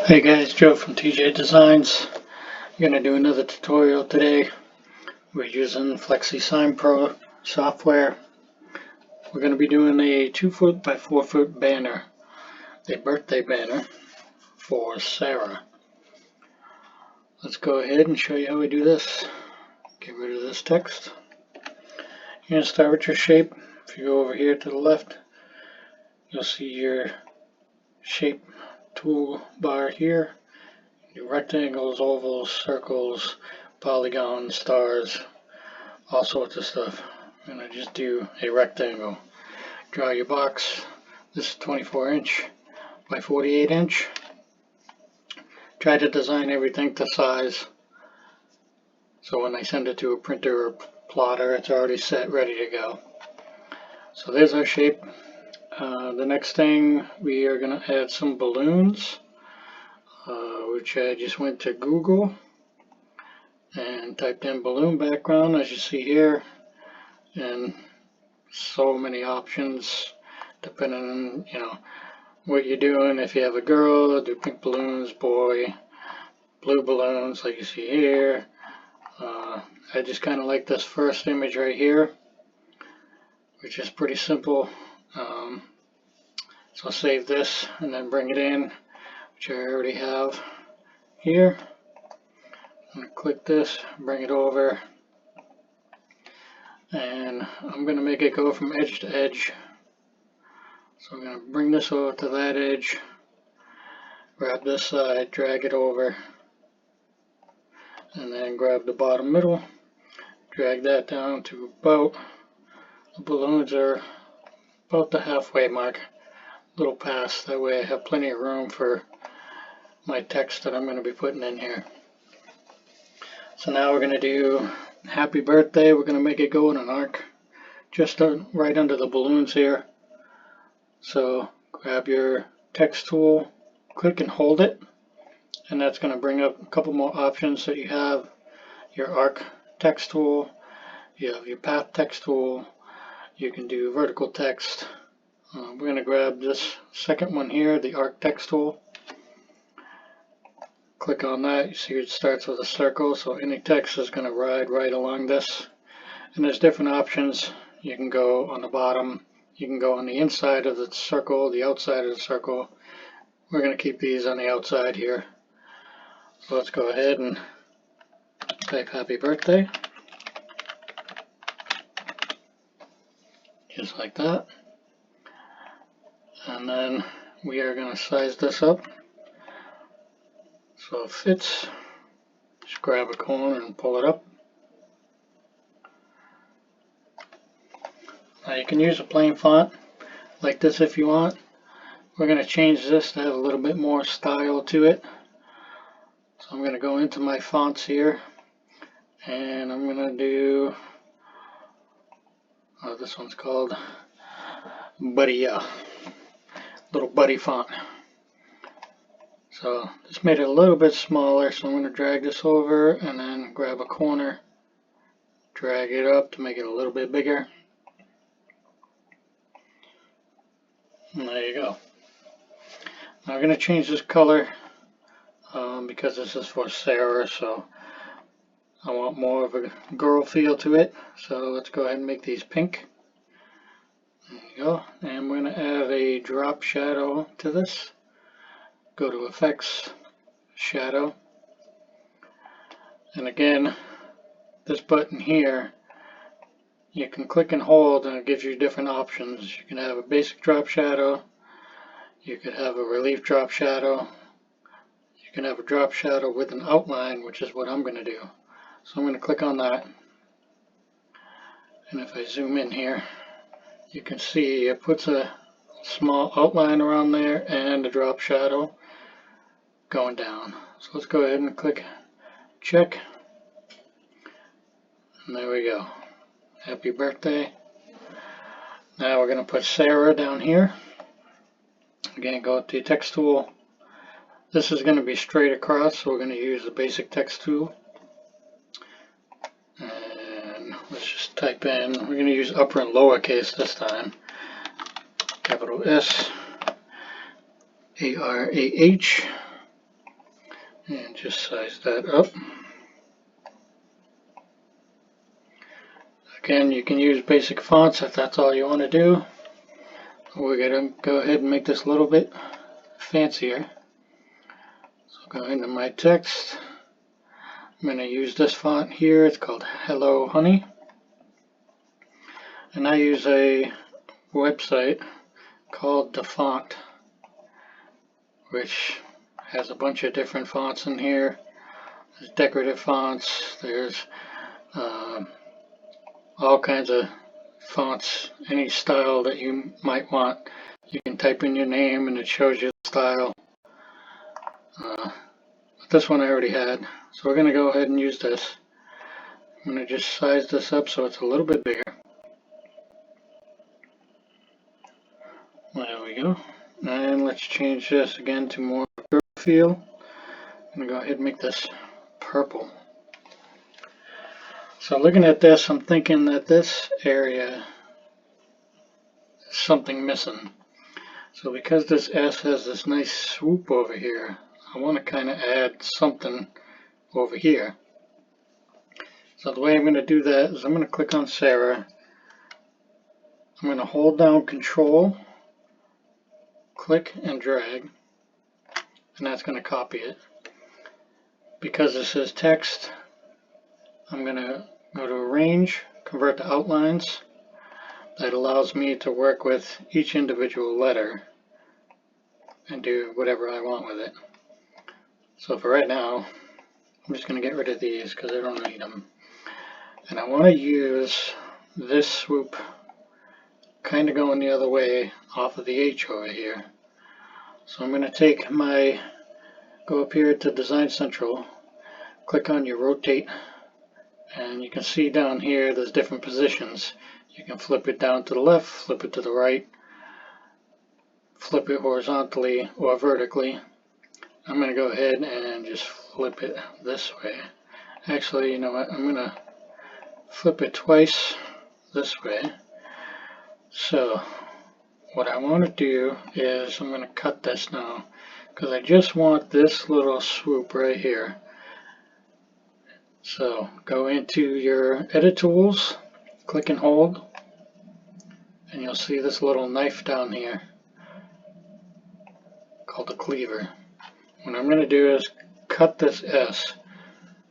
Hey guys, Joe from TJ Designs. I'm going to do another tutorial today. We're using Flexi Sign Pro software. We're going to be doing a 2-foot by 4-foot banner, a birthday banner for Sarah. Let's go ahead and show you how we do this. Get rid of this text. You're going to start with your shape. If you go over here to the left, you'll see your shape toolbar here. Do rectangles, ovals, circles, polygons, stars, all sorts of stuff. I'm going to just do a rectangle. Draw your box. This is 24 inch by 48 inch. Try to design everything to size, so when I send it to a printer or plotter, it's already set, ready to go. So there's our shape. The next thing, we are going to add some balloons, which I just went to Google and typed in balloon background, as you see here, and so many options depending on what you're doing. If you have a girl, do pink balloons, boy, blue balloons like you see here. I just kind of like this first image right here, which is pretty simple. So I'll save this and then bring it in, which I already have here. I'm going to click this, bring it over, and I'm going to make it go from edge to edge. So I'm going to bring this over to that edge, grab this side, drag it over, and then grab the bottom middle, drag that down to about, the balloons are about the halfway mark, a little past, that way I have plenty of room for my text that I'm going to be putting in here. So now we're going to do happy birthday. We're going to make it go in an arc just right under the balloons here. So grab your text tool, click and hold it, and that's going to bring up a couple more options. So you have your arc text tool, you have your path text tool, you can do vertical text. We're going to grab this second one here, the arc text tool. Click on that. You see it starts with a circle, so any text is going to ride right along this. And there's different options. You can go on the bottom, you can go on the inside of the circle, the outside of the circle. We're going to keep these on the outside here. So let's go ahead and type happy birthday. Just like that. And then we are going to size this up so it fits. Just grab a corner and pull it up. Now you can use a plain font like this if you want. We're going to change this to have a little bit more style to it. So I'm going to go into my fonts here, and I'm going to do, this one's called Buddy, little Buddy font. So this made it a little bit smaller, so I'm going to drag this over and then grab a corner, drag it up to make it a little bit bigger. And there you go. Now I'm going to change this color because this is for Sarah, so I want more of a girl feel to it. So let's go ahead and make these pink. There you go. And we're going to add a drop shadow to this. Go to Effects, Shadow. And again, this button here, you can click and hold and it gives you different options. You can have a basic drop shadow. You could have a relief drop shadow. You can have a drop shadow with an outline, which is what I'm going to do. So I'm going to click on that. And if I zoom in here, you can see it puts a small outline around there and a drop shadow going down. So let's go ahead and click check. And there we go. Happy birthday. Now we're going to put Sarah down here. Again, go to the text tool. This is going to be straight across, so we're going to use the basic text tool. And let's just type in, we're going to use upper and lowercase this time. Capital S, A-R-A-H, and just size that up. Again, you can use basic fonts if that's all you want to do. We're going to go ahead and make this a little bit fancier. So go into my text. I'm going to use this font here. It's called Hello Honey. And I use a website called The Font, which has a bunch of different fonts in here. There's decorative fonts, there's all kinds of fonts, any style that you might want. You can type in your name and it shows you the style. But this one I already had, so we're going to go ahead and use this. I'm going to just size this up so it's a little bit bigger. There we go. And let's change this again to more girl feel. I'm going to go ahead and make this purple. So looking at this, I'm thinking that this area is something missing. So because this S has this nice swoop over here, I want to kind of add something over here. So the way I'm going to do that is I'm going to click on Sarah. I'm going to hold down Control, click and drag, and that's going to copy it. Because this is text, I'm going to go to Arrange, Convert to Outlines. That allows me to work with each individual letter and do whatever I want with it. So for right now, I'm just going to get rid of these because I don't need them. And I want to use this swoop kind of going the other way off of the H over here. So I'm going to take my, go up here to Design Central, click on your Rotate, and you can see down here there's different positions. You can flip it down to the left, flip it to the right, flip it horizontally or vertically. I'm going to go ahead and just flip it this way. Actually, you know what, I'm going to flip it twice this way. So what I want to do is I'm going to cut this now because I just want this little swoop right here. So go into your edit tools, click and hold, and you'll see this little knife down here called a cleaver. What I'm going to do is cut this S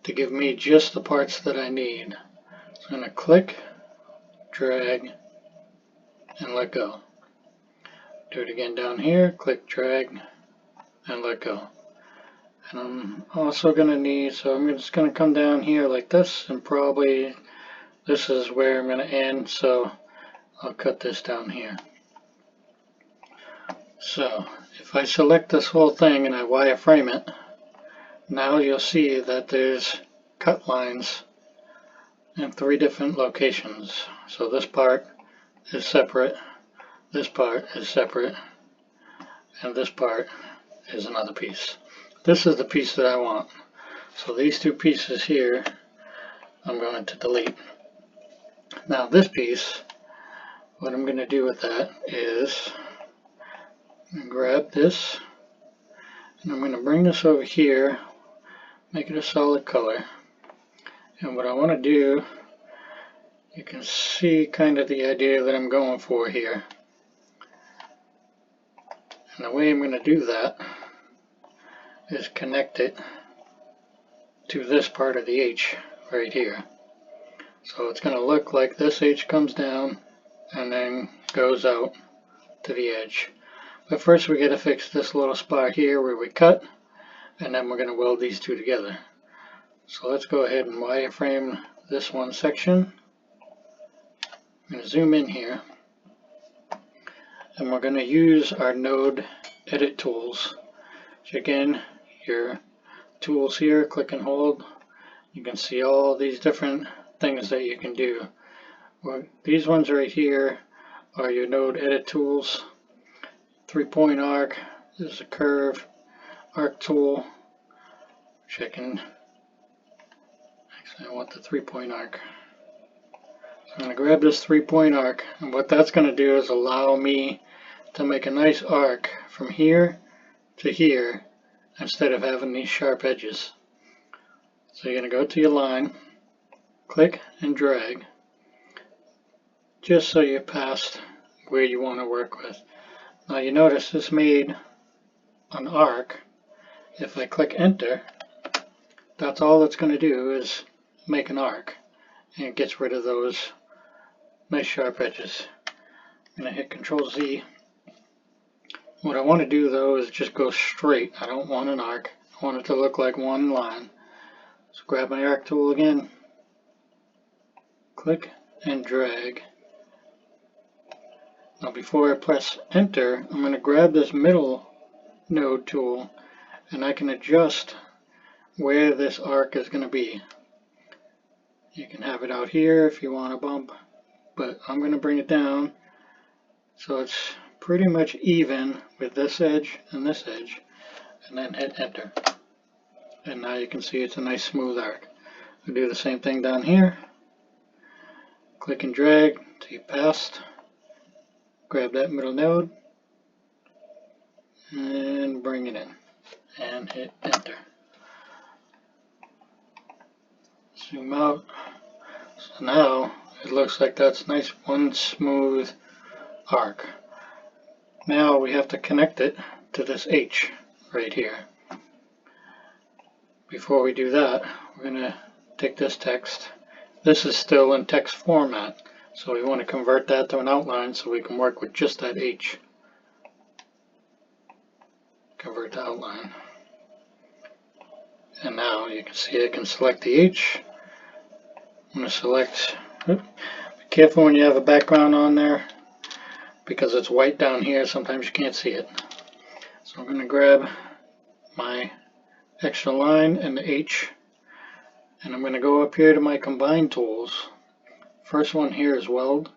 to give me just the parts that I need. So I'm going to click, drag, and let go. Do it again down here, click, drag, and let go. And I'm also going to need, so I'm just going to come down here like this, and probably this is where I'm going to end, so I'll cut this down here. So if I select this whole thing and I wireframe it, now you'll see that there's cut lines in 3 different locations. So this part is separate, this part is separate, and this part is another piece. This is the piece that I want. So these 2 pieces here, I'm going to delete. Now this piece, what I'm going to do with that is grab this, and I'm going to bring this over here, make it a solid color. And what I want to do, you can see kind of the idea that I'm going for here. And the way I'm going to do that is connect it to this part of the H right here. So it's going to look like this H comes down and then goes out to the edge. But first we got to fix this little spot here where we cut, and then we're going to weld these 2 together. So let's go ahead and wireframe this one section. I'm going to zoom in here, and we're going to use our node edit tools. So again, your tools here, click and hold. You can see all these different things that you can do. Well, these ones right here are your node edit tools. 3-point arc, this is a curve, arc tool, which I can, actually I want the 3-point arc. So I'm going to grab this 3-point arc, and what that's going to do is allow me to make a nice arc from here to here, instead of having these sharp edges. So you're going to go to your line, click and drag, just so you're past where you want to work with. Now you notice this made an arc. If I click enter, that's all it's going to do is make an arc, and it gets rid of those nice sharp edges. I'm going to hit Control Z. What I want to do though is just go straight. I don't want an arc. I want it to look like one line. So grab my arc tool again, click and drag. Now before I press enter, I'm going to grab this middle node tool and I can adjust where this arc is going to be. You can have it out here if you want to bump, but I'm going to bring it down so it's pretty much even with this edge and this edge, and then hit enter. And now you can see it's a nice smooth arc. We'll do the same thing down here. Click and drag till you passed. Grab that middle node and bring it in and hit enter. Zoom out. So now it looks like that's nice one smooth arc. Now we have to connect it to this H right here. Before we do that, we're going to take this text. This is still in text format, so we want to convert that to an outline so we can work with just that H. Convert to outline. And now you can see I can select the H. I'm going to select, be careful when you have a background on there, because it's white down here, sometimes you can't see it. So I'm going to grab my extra line and the H, and I'm going to go up here to my combine tools. First one here is weld.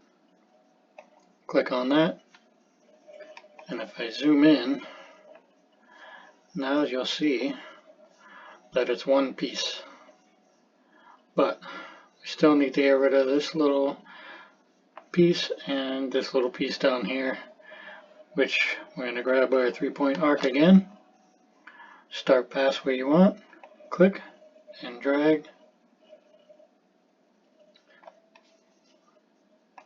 Click on that, and if I zoom in, now you'll see that it's one piece. But we still need to get rid of this little piece and this little piece down here, which we're going to grab our 3-point arc again, start past where you want, click and drag.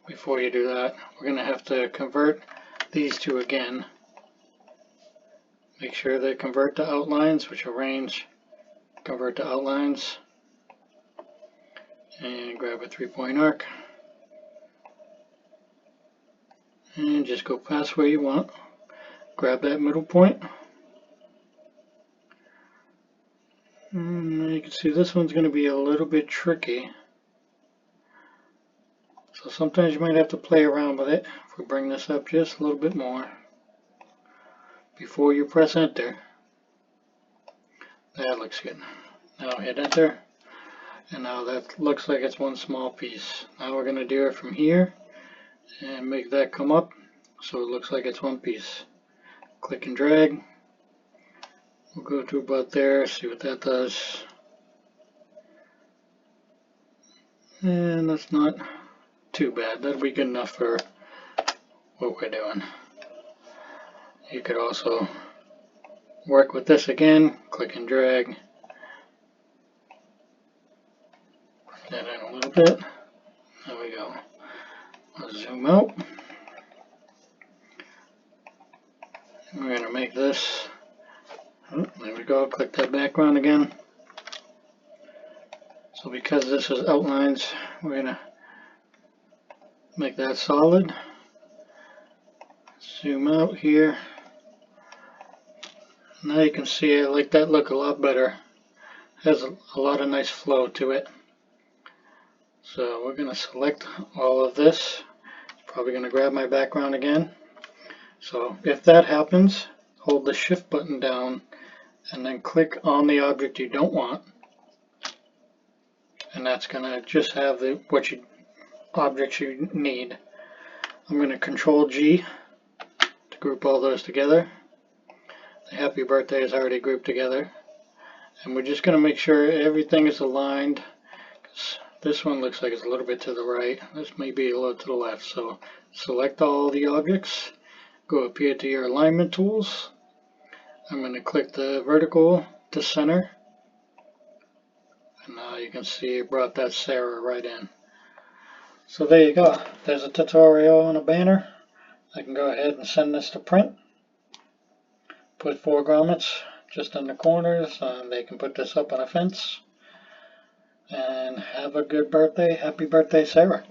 Before you do that, we're going to have to convert these two again. Make sure they convert to outlines, which arrange, convert to outlines, and grab a 3-point arc. And just go past where you want. Grab that middle point. And you can see this one's going to be a little bit tricky. So sometimes you might have to play around with it. If we bring this up just a little bit more before you press enter. That looks good. Now hit enter. And now that looks like it's one small piece. Now we're going to do it from here and make that come up so it looks like it's one piece. Click and drag. We'll go to about there, see what that does. And that's not too bad. That'll be good enough for what we're doing. You could also work with this again. Click and drag. Bring that in a little bit. There we go. Let's zoom out. We're going to make this, oh, there we go, click that background again. So because this is outlines, we're going to make that solid. Zoom out here. Now you can see I like that look a lot better. Has a lot of nice flow to it. So we're going to select all of this. Probably going to grab my background again. So if that happens, hold the shift button down and then click on the object you don't want, and that's going to just have the objects you need. I'm going to Control G to group all those together. The happy birthday is already grouped together, and we're just going to make sure everything is aligned, because this one looks like it's a little bit to the right, this may be a little to the left. So select all the objects. Go up here to your alignment tools, I'm going to click the vertical to center, and now you can see it brought that Sarah right in. So there you go. There's a tutorial and a banner. I can go ahead and send this to print. Put 4 grommets just in the corners, and they can put this up on a fence. And have a good birthday. Happy birthday, Sarah.